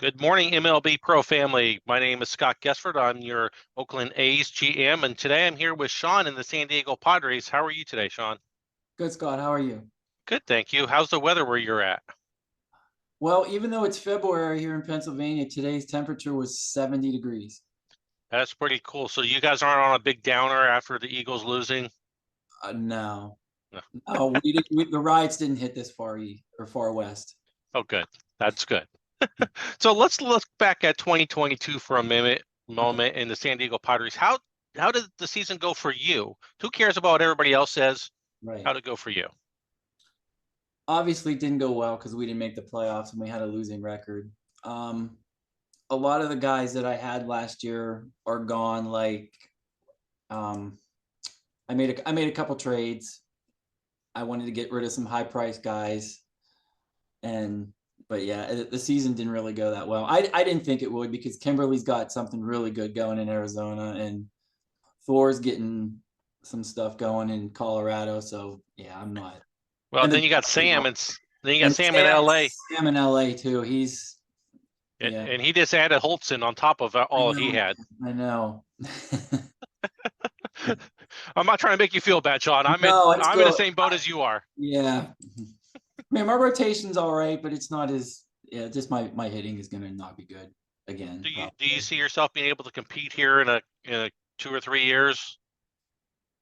Good morning, MLB Pro family. My name is Scott Gesford. I'm your Oakland A's GM, and today I'm here with Sean in the San Diego Padres. How are you today, Sean? Good, Scott. How are you? Good, thank you. How's the weather where you're at? Well, even though it's February here in Pennsylvania, today's temperature was 70 degrees. That's pretty cool. So you guys aren't on a big downer after the Eagles losing? No, No. no, the riots didn't hit this far east or far west. Oh, good. That's good. So let's look back at 2022 for a Okay, moment in the San Diego Padres. How did the season go for you? Who cares about what everybody else says? right. How did it go for you? Obviously, it didn't go well because we didn't make the playoffs and we had a losing record. Um, a lot of the guys that I had last year are gone. Um, I made a couple trades. I wanted to get rid of some high price guys, and but yeah, the season didn't really go that well. I didn't think it would because Kimberly's got something really good going in Arizona, and Thor's getting some stuff going in Colorado. So yeah, I'm not. Well, And then you got Sam and then you got and Sam in LA. Sam in LA too. He's yeah. And he just added Holtzen on top of I all he know. had. I know. I'm not trying to make you feel bad, Sean. No, it's I'm in the good. same boat as you are. Yeah. I mean, my rotation's all right, but it's not as yeah. Just my hitting is gonna not be good again. Do you see yourself being able to compete here in a 2 or 3 years?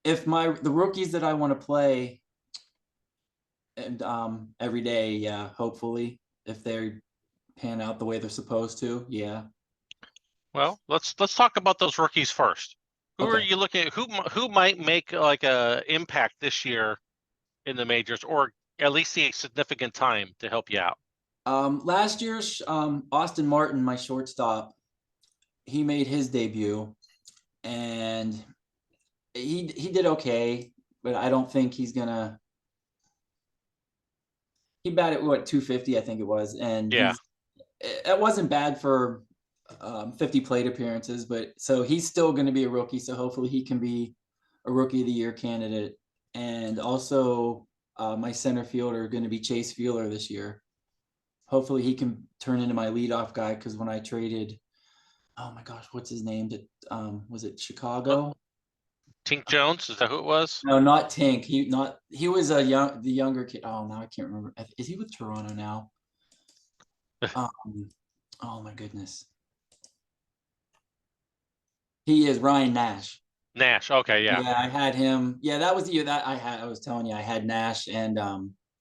If the rookies that I want to play and every day, yeah, hopefully if they pan out the way they're supposed to, yeah. Well, let's talk about those rookies first. Who are Okay. you looking at? Who might make like a impact this year in the majors, or at least see a significant time to help you out? Last year's Austin Martin, my shortstop, he made his debut and he did okay, but I don't think he's gonna. He batted what 250, I think it was, and Yeah. it wasn't bad for 50 plate appearances, but so he's still going to be a rookie. So hopefully he can be a rookie of the year candidate. And also, my center fielder going to be Chase Fielder this year. Hopefully he can turn into my leadoff guy because when I traded, oh my gosh, what's his name? Was it Oh, Chicago? Tink Jones, is that who it was? No, not Tink. He was the younger kid. Oh, now I can't remember. Is he with Toronto now? Um, oh my goodness. He is Ryan Nash. Nash. Okay, yeah. Yeah, I had him. Yeah, that was the year that I was telling you I had Nash and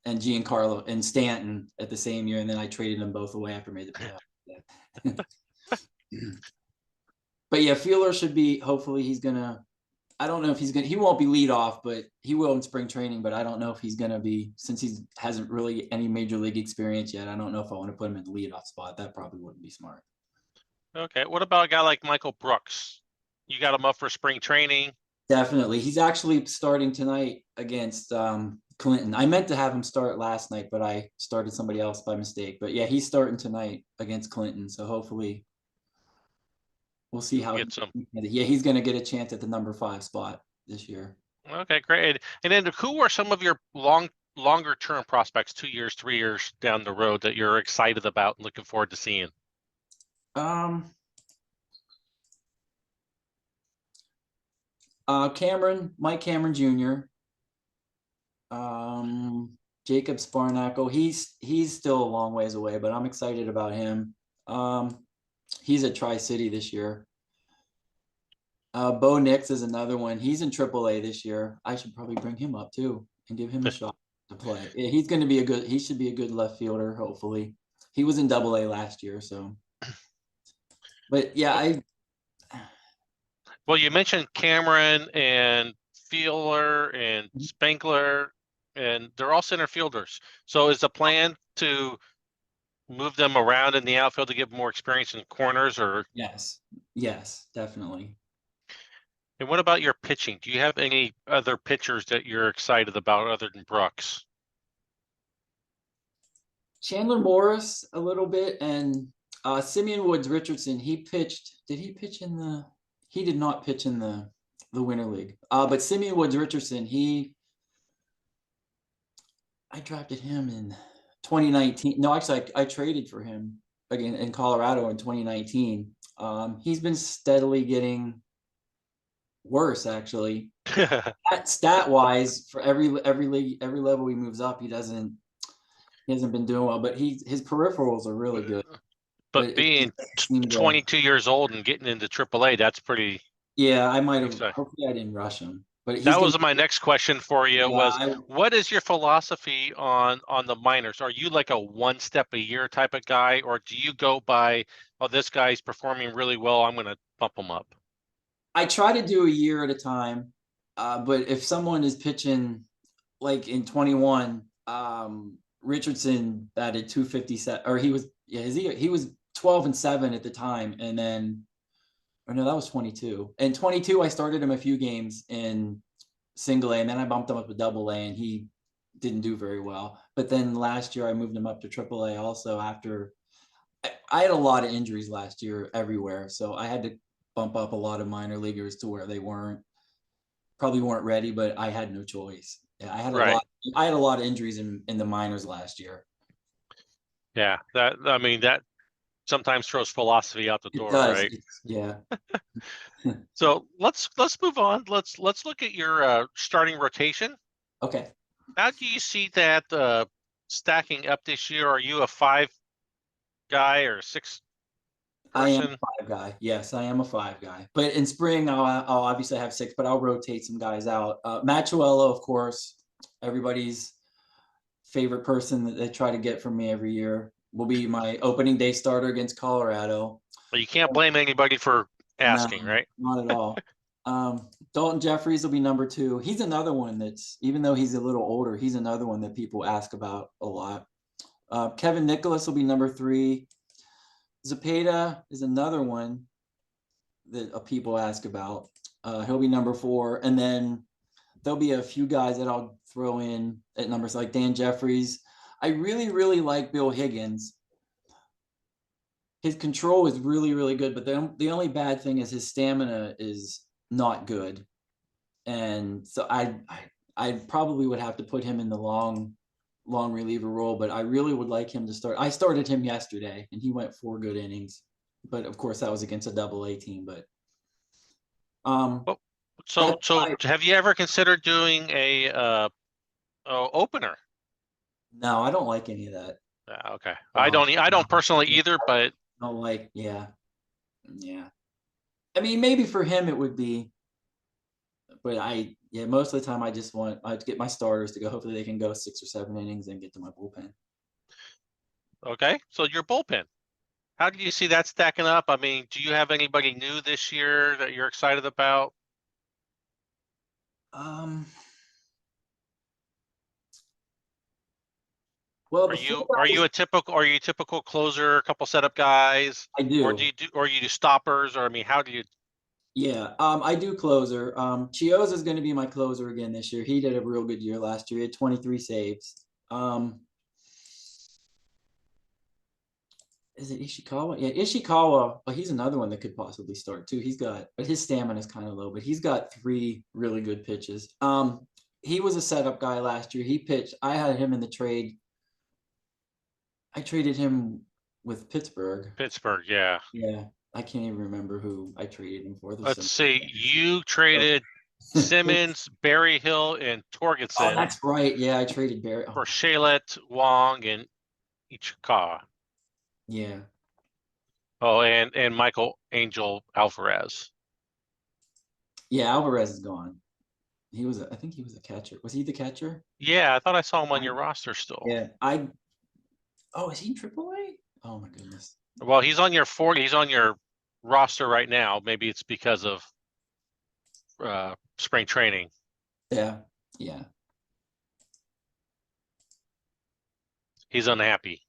Giancarlo and Stanton at the same year, and then I traded them both away after I made the playoffs. Yeah. But yeah, Fielder should be. Hopefully, he's gonna. I don't know if he's gonna. He won't be lead off, but he will in spring training. But I don't know if he's gonna be since he hasn't really any major league experience yet. I don't know if I want to put him in the leadoff spot. That probably wouldn't be smart. Okay. What about a guy like Michael Brooks? You got him up for spring training. Definitely. He's actually starting tonight against Clinton. I meant to have him start last night, but I started somebody else by mistake. But yeah, he's starting tonight against Clinton. So hopefully we'll see You'll how get some. yeah, he's going to get a chance at the number 5 spot this year. Okay, great. And then who are some of your longer term prospects, 2 years, 3 years down the road that you're excited about and looking forward to seeing? Um Mike Cameron Jr. Jacob Sparnackle. He's still a long ways away, but I'm excited about him. He's at Tri-City this year. Bo Nix is another one. He's in AAA this year. I should probably bring him up too and give him a shot to play. Yeah, he's going to be a good. He should be a good left fielder. Hopefully, he was in AA last year. So, but yeah, Well, you mentioned Cameron and Fielder and Spankler, and they're all center fielders. So is the plan to move them around in the outfield to give more experience in corners, or? yes, definitely. And what about your pitching? Do you have any other pitchers that you're excited about other than Brooks? Chandler Morris a little bit, and Simeon Woods Richardson. He pitched. Did he pitch in the? He did not pitch in the Winter League. But Simeon Woods Richardson, I drafted him in 2019. No, actually, I traded for him again in Colorado in 2019. He's been steadily getting worse, actually. Stat wise, for every league, every level he moves up, he hasn't been doing well. But his peripherals are really good. But But it just being doesn't seem to. 22 years old and getting into AAA, that's pretty Yeah, I might have. exciting. Hopefully, I didn't rush him. But he's That gonna. was my next question for you Yeah, was what is your philosophy on the minors? Are you like a one step a year type of guy, or do you go by, oh, this guy's performing really well, I'm gonna bump him up? I try to do a year at a time. But if someone is pitching like in 21, Richardson batted 257, or he was, yeah, he was 12-7 at the time. And then, or no, that was 22. And 22, I started him a few games in single A, and then I bumped him up to double A, and he didn't do very well. But then last year, I moved him up to triple A also after I had a lot of injuries last year everywhere. So I had to bump up a lot of minor leaguers to where they probably weren't ready, but I had no choice. Yeah, Right. I had a lot of injuries in the minors last year. Yeah. That I mean that sometimes throws philosophy out the It door, does. right? Yeah. So let's move on. Let's look at your starting rotation. Okay. How do you see that stacking up this year? Are you a five guy or a six I am person? a five guy. Yes, I am a five guy. But in spring, I'll obviously have six, but I'll rotate some guys out. Machuelo, of course, everybody's favorite person that they try to get from me every year will be my opening day starter against Colorado. Well, you can't blame anybody for No, asking, right? not at all. Dalton Jeffries will be number two. He's another one that's, even though he's a little older, he's another one that people ask about a lot. Kevin Nicholas will be number three. Zapata is another one that people ask about. He'll be number four. And then there'll be a few guys that I'll throw in at numbers like Dan Jeffries. I really, really like Bill Higgins. His control is really, really good, but the only bad thing is his stamina is not good. And so I probably would have to put him in the long reliever role, but I really would like him to start. I started him yesterday and he went 4 good innings, but of course that was against a double A team. But um, Well, so that's so why, have you ever considered doing a opener? no, I don't like any of that. Okay. Oh, I no, don't personally either, but I don't like, yeah, yeah. I mean, maybe for him it would be, but yeah, most of the time I get my starters to go. Hopefully they can go 6 or 7 innings and get to my bullpen. okay. So your bullpen. How do you see that stacking up? I mean, do you have anybody new this year that you're excited about? Um, well, the four Are you guys a typical closer, a couple setup guys, I or do. you do stoppers, or I mean, how do you? Yeah, I do closer. Chioza is going to be my closer again this year. He did a real good year last year. He had 23 saves. Is it Ishikawa? Yeah, Ishikawa. Well, he's another one that could possibly start too. But his stamina is kind of low. But he's got three really good pitches. He was a setup guy last year. He pitched. I had him in the trade. I traded him with Pittsburgh. Pittsburgh, yeah. Yeah, I can't even remember who I traded him for. There's Let's some. see. You traded Simmons, Berryhill, and Oh, Torgerson that's right. Yeah, I traded Barry. Oh for my, Shalet, Wong, and Ichikawa. yeah. Oh, and Michael Angel Alvarez. Yeah, Alvarez is gone. I think he was a catcher. Was he the catcher? Yeah, I thought I saw him on I, your roster still. yeah, oh, is he in AAA? Oh my goodness. Well, he's on your roster right now. Maybe it's because of spring training. Yeah, yeah. He's unhappy.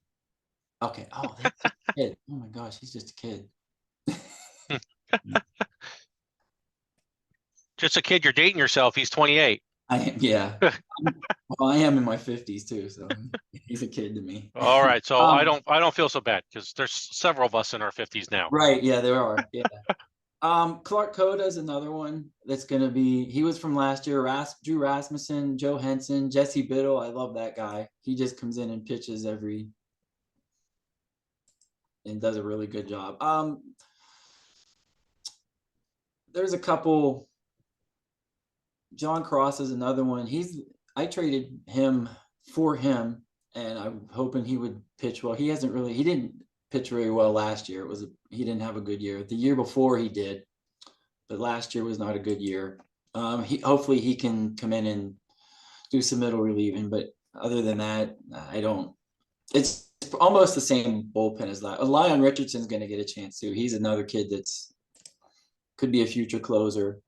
Okay. Oh, that's a kid. Oh my gosh, he's just a kid. Just a kid, you're dating yourself. He's 28. I am, yeah. Well, I am in my 50s too, so he's a kid to me. All right, so Um, I don't feel so bad because there's several of us in our 50s now. right, yeah, there are. Yeah. Clark Coda is another one that's gonna be. He was from last year. Drew Rasmussen, Joe Henson, Jesse Biddle. I love that guy. He just comes in and pitches and does a really good job. There's a couple. John Cross is another one. I traded him for him, and I'm hoping he would pitch well. He didn't pitch very well last year. He didn't have a good year. The year before he did, but last year was not a good year. Hopefully he can come in and do some middle relieving, but other than that, I don't. It's almost the same bullpen as that. Lyon Richardson's going to get a chance too. He's another kid that's could be a future closer.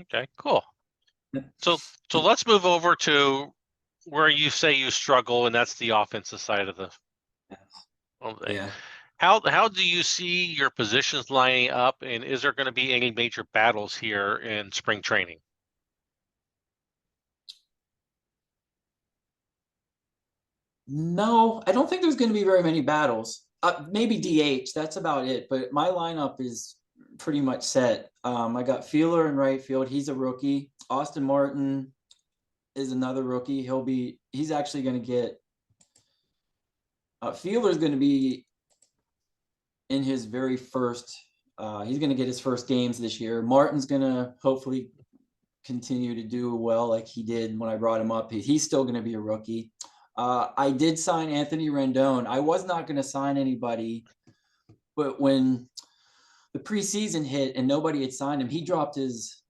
Okay, cool. So let's move over to where you say you struggle, and that's the offensive side of the thing. Yeah. How do you see your positions lining up, and is there going to be any major battles here in spring training? No, I don't think there's going to be very many battles. Maybe DH, that's about it. But my lineup is pretty much set. I got Fielder in right field. He's a rookie. Austin Martin is another rookie. He's actually going to get. Fielder's going to be in his very first. He's going to get his first games this year. Martin's going to hopefully continue to do well like he did when I brought him up. He's still going to be a rookie. I did sign Anthony Rendon. I was not going to sign anybody, but when the preseason hit and nobody had signed him, he dropped his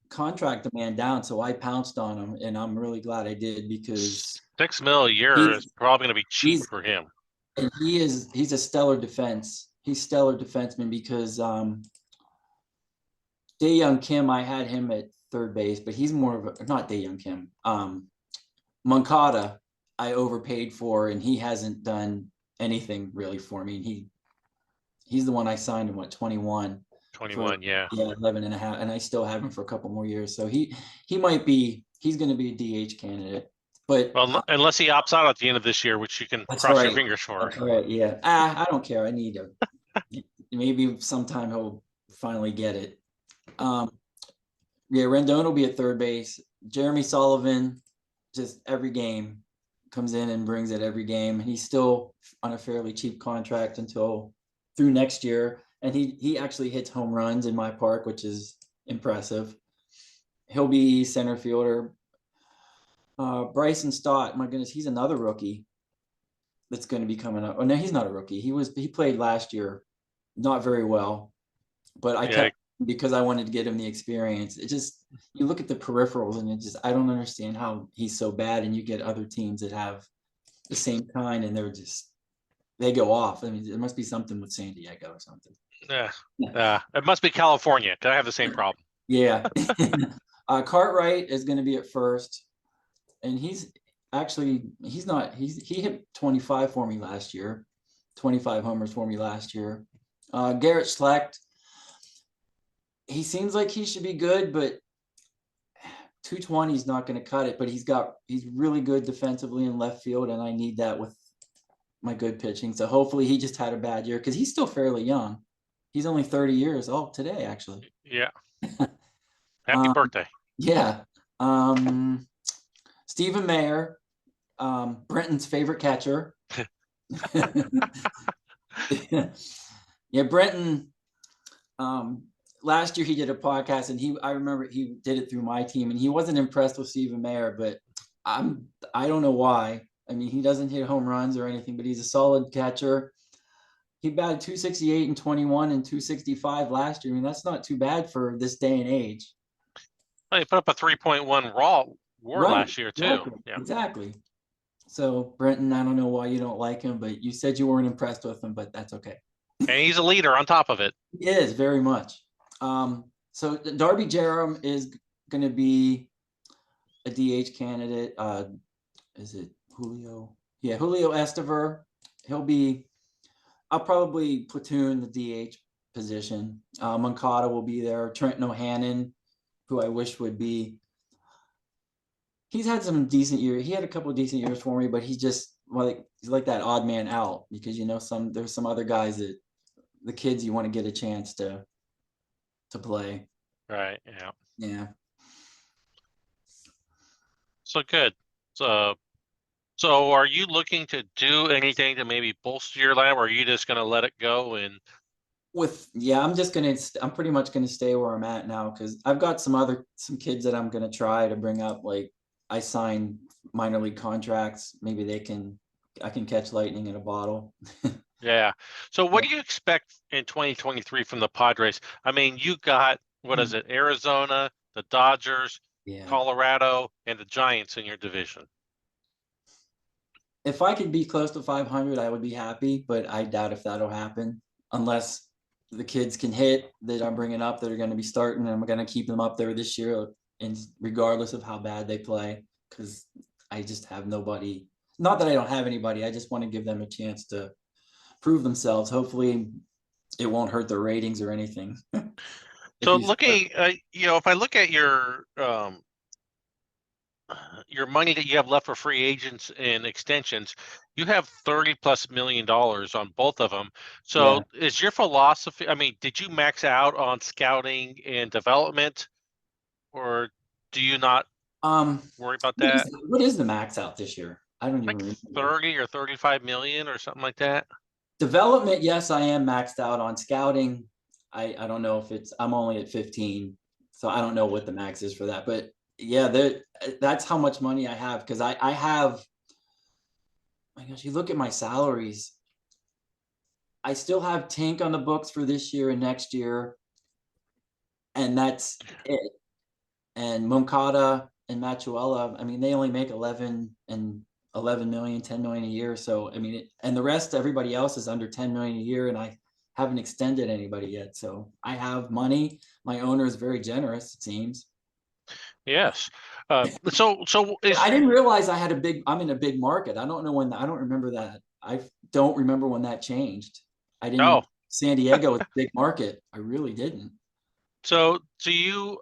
contract demand down. So I pounced on him, and I'm really glad I did because $6 million a year is probably going to be cheap for him. And he's a stellar defense. He's stellar defenseman because Dae-Young Kim, I had him at third base, but he's more of a not Dae-Young Kim. Moncada, I overpaid for, and he hasn't done anything really for me. He's the one I signed in 21. 21, yeah. Yeah, 11 and a half, and I still have him for a couple more years. So he's going to be a DH candidate. But unless he opts out at the end of this year, which you can cross your fingers for. That's right, yeah. I don't care. I need him. Maybe sometime he'll finally get it. Yeah, Rendon will be at third base. Jeremy Sullivan, just every game, comes in and brings it every game. And he's still on a fairly cheap contract through next year. And he actually hits home runs in my park, which is impressive. He'll be center fielder. Bryson Stott, my goodness, he's another rookie that's going to be coming up. Oh no, he's not a rookie. He played last year, not very well, but I kept because I wanted to get him the experience. It just, you look at the peripherals and I don't understand how he's so bad, and you get other teams that have the same kind and they go off. I mean, it must be something with San Diego or something. Yeah. It must be California because I have the same problem. Yeah. Cartwright is going to be at first. And he hit 25 for me last year, 25 homers for me last year. Garrett Schlecht, he seems like he should be good, but 220 is not going to cut it. But he's really good defensively in left field, and I need that with my good pitching. So hopefully he just had a bad year because he's still fairly young. He's only 30 years old today, actually. Yeah. Happy birthday. Yeah. Stephen Mayer, Brenton's favorite catcher. Yeah, Brenton. Last year he did a podcast, and I remember he did it through my team, and he wasn't impressed with Stephen Mayer, but I don't know why. I mean, he doesn't hit home runs or anything, but he's a solid catcher. He batted 268 and 21 and 265 last year. I mean, that's not too bad for this day and age. Well, he put up a 3.1 raw WAR last year too. Exactly. Yeah. Exactly. So Brenton, I don't know why you don't like him, but you said you weren't impressed with him, but that's okay. And he's a leader on top of it. He is very much. So Darby Jerem is going to be a DH candidate. Is it Julio? Yeah, Julio Estever. I'll probably platoon the DH position. Moncada will be there. Trenton O'Hannon, who I wish would be. He's had some decent years. He had a couple of decent years for me, but he's like that odd man out because there's some other guys that the kids you want to get a chance to play. Right. Yeah. Yeah. So good. So So are you looking to do anything to maybe bolster your lineup, or are you just gonna let it go and I'm pretty much gonna stay where I'm at now because I've got some kids that I'm gonna try to bring up. Like I signed minor league contracts. Maybe I can catch lightning in a bottle. yeah. So Yeah. what do you expect in 2023 from the Padres? I mean, you got, what is it, Arizona, the Dodgers, Yeah. Colorado, and the Giants in your division. If I could be close to 500, I would be happy, but I doubt if that'll happen unless the kids can hit that I'm bringing up that are going to be starting. And I'm going to keep them up there this year, and regardless of how bad they play, because I just have nobody. Not that I don't have anybody. I just want to give them a chance to prove themselves. Hopefully, it won't hurt their ratings or anything. If So you start, looking, if I look at your money that you have left for free agents and extensions, you have 30 plus $1 million on both of them. yeah. So is your philosophy, I mean, did you max out on scouting and development, or do you not worry about that? What is the max out this year? I don't even Like remember. 30 or 35 million or something like that? Development, yes, I am maxed out on scouting. I don't know if I'm only at 15, so I don't know what the max is for that. But yeah, that's how much money I have because I have. My gosh, you look at my salaries. I still have Tank on the books for this year and next year, and that's it. And Moncada and Machuela, I mean, they only make 11 million, 10 million a year. So, I mean, and the rest, everybody else is under 10 million a year. And I haven't extended anybody yet. So I have money. My owner is very generous, it seems. Yes. So is I didn't realize I'm in a big market. I don't remember that. I don't remember when that changed. I oh, didn't, San Diego is a big market. I really didn't. so do you,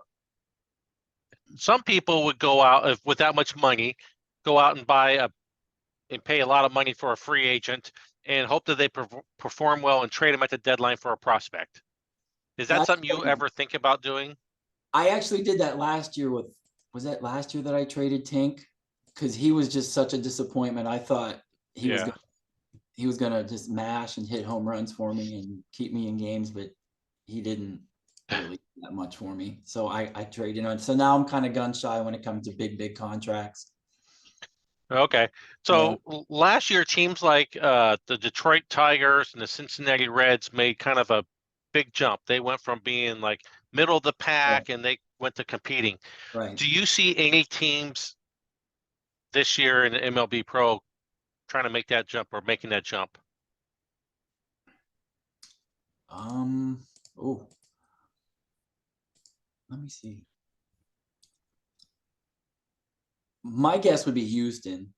some people would go out if with that much money, go out and buy a and pay a lot of money for a free agent and hope that they perform well and trade them at the deadline for a prospect. Is that That's something you ever think about doing? I actually did that last year was that last year that I traded Tink? Because he was just such a disappointment. I thought Yeah. he was gonna just mash and hit home runs for me and keep me in games, but he didn't really do that much for me. So I traded on. So now I'm kind of gun shy when it comes to big contracts. Okay. Yeah, So last year, teams like the Detroit Tigers and the Cincinnati Reds made kind of a big jump. They went from being like middle of the yeah, pack and they went to competing. right. Do you see any teams this year in the MLB Pro trying to make that jump or making that jump? Um, oh, let me see. My guess would be Houston.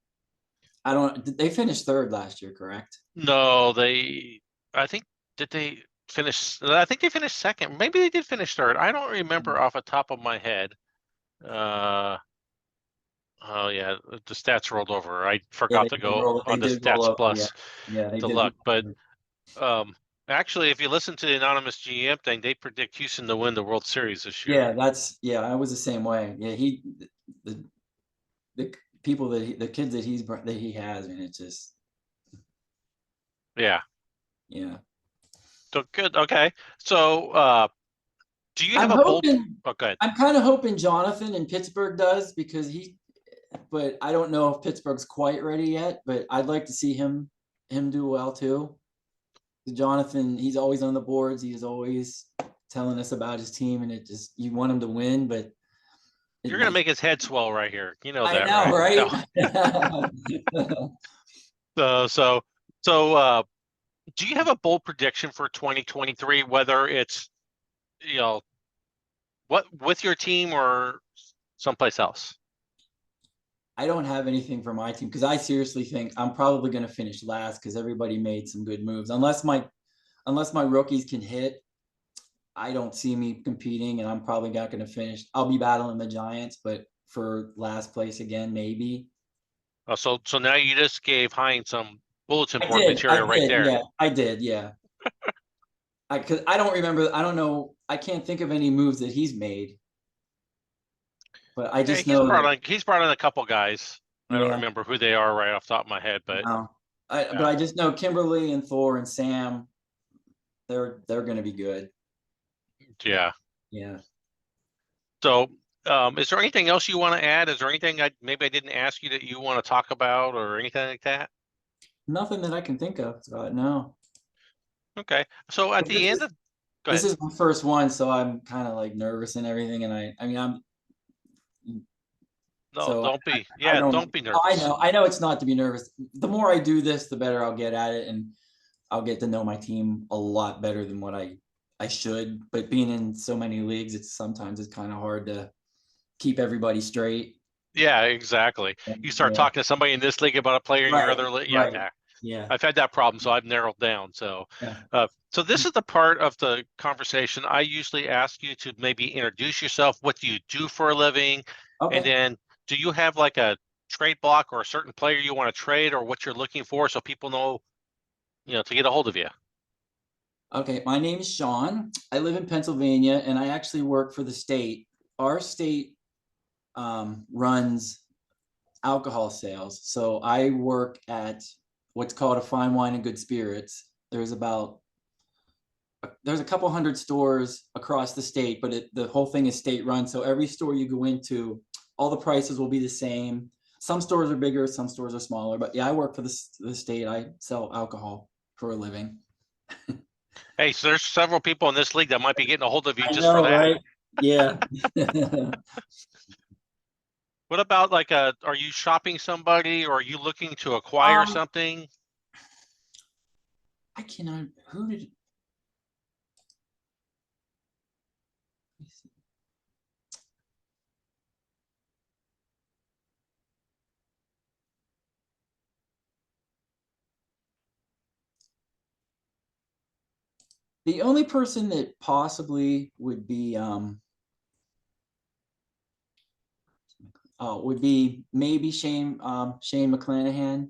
I don't. They finished third last year, correct? No, I think, did they finish? I think they finished second. Maybe they did finish third. I don't remember off the top of my head. Uh, oh yeah, the stats rolled over. I Yeah, forgot to go they on the did roll Stats over. Yeah, Plus yeah, they to did. look. But um, actually, if you listen to the anonymous GM thing, they predict Houston to win the World Series this year. Yeah. I was the same way. Yeah, the the people the kids that he has, and it's just Yeah. yeah. So good. Okay. So do you have I'm a bold? hoping. Oh, good. I'm kind of hoping Jonathan in Pittsburgh does because but I don't know if Pittsburgh's quite ready yet. But I'd like to see him do well too. Jonathan, he's always on the boards. He's always telling us about his team, and it just you want him to win, but You're gonna it, make his head swell right here. You know I that, know, right? right? No. So so so do you have a bold prediction for 2023, whether it's, you know, what with your team or someplace else? I don't have anything for my team because I seriously think I'm probably going to finish last because everybody made some good moves. Unless my rookies can hit, I don't see me competing, and I'm probably not going to finish. I'll be battling the Giants, but for last place again, maybe. So now you just gave Heinz some bulletin board material right there. Yeah, I did, yeah. Because I don't remember. I don't know. I can't think of any moves that he's made, but I Yeah, just know that he's brought in a couple guys. I don't Yeah. remember who they are right off the top of my head, but No. But yeah. I just know Kimberly and Thor and Sam, they're gonna be good. Yeah. Yeah. So, is there anything else you want to add? Is there anything maybe I didn't ask you that you want to talk about or anything like that? Nothing that I can think of, Scott. No. Okay. So at But the end of, go this ahead. is my first one, so I'm kind of like nervous and everything. And I mean, No, so don't be. I Yeah, don't, don't be nervous. I know it's not to be nervous. The more I do this, the better I'll get at it. And I'll get to know my team a lot better than what I should. But being in so many leagues, sometimes it's kind of hard to keep everybody straight. Yeah, exactly. You start Yeah. talking to somebody in this league about a player in your Right. other league. Yeah, Right. yeah. Yeah. I've had that problem, so I've narrowed down. So, Yeah. so this is the part of the conversation I usually ask you to maybe introduce yourself. What do you do for a living? And Okay. then, do you have like a trade block or a certain player you want to trade or what you're looking for, so people know, to get a hold of you? Okay. My name is Sean. I live in Pennsylvania, and I actually work for the state. Our state runs alcohol sales. So I work at what's called a fine wine and good spirits. There's a couple hundred stores across the state, but the whole thing is state run. So every store you go into, all the prices will be the same. Some stores are bigger, some stores are smaller. But yeah, I work for the state. I sell alcohol for a living. Hey, so there's several people in this league that might be getting a hold of you I just for know, that. right? Yeah. What about like are you shopping somebody or are you looking to acquire um, something? I cannot. Who did? The only person that possibly would be maybe Shane McClanahan.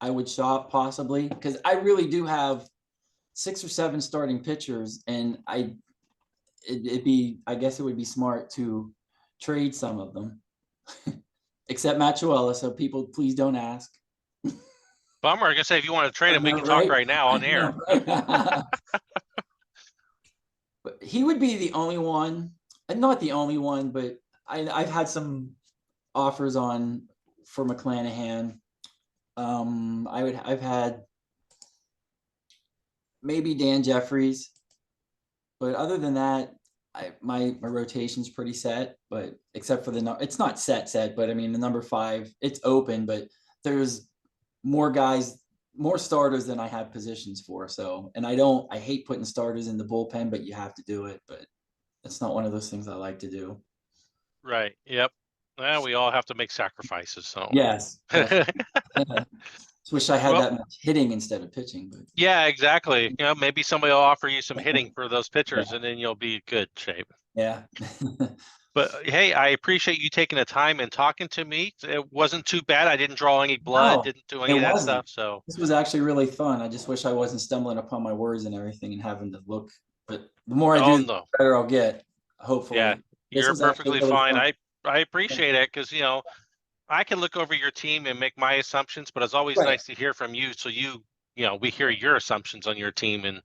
I would shop possibly because I really do have 6 or 7 starting pitchers, and I guess it would be smart to trade some of them, except Machuela. So people, please don't ask. Bummer. I guess say if you want to trade I him, we know, can talk right? right now I on air. know, right? But he would be the only one, and not the only one, but I've had some offers on for McClanahan. I've had maybe Dan Jeffries, but other than that, my rotation's pretty set. But except for it's not set, but I mean the number 5, it's open, but there's more guys, more starters than I have positions for. So, and I hate putting starters in the bullpen, but you have to do it. But it's not one of those things I like to do. Right. Yep. Well, we all have to make sacrifices, so. Yes, definitely. Just wish I had Well, that much hitting instead of pitching, but yeah, exactly. Maybe somebody will offer you some hitting for those pitchers, yeah, and then you'll be in good shape. yeah. But hey, I appreciate you taking the time and talking to me. It wasn't too bad. I didn't draw any blood, No, didn't do any it of that wasn't. stuff. So, This was actually really fun. I just wish I wasn't stumbling upon my words and everything and having to look. But the more I oh do, the no, better I'll get. yeah, Hopefully, this you're was actually perfectly really fine. fun. I appreciate it because I can look over your team and make my assumptions, but it's always Right. nice to hear from you. So we hear your assumptions on your team and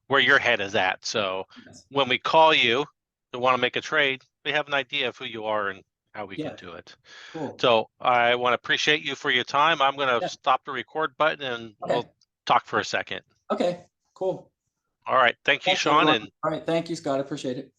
where your head is at. So Yes. when we call you to want to make a trade, we have an idea of who you are and how we can Yeah. do it. Cool. So I want to appreciate you for your time. I'm going to Yeah. stop the record button and Okay. we'll talk for a second. Okay. Cool. All right. Thank you, Thanks, Sean. everyone. And All right. Thank you, Scott. I appreciate it.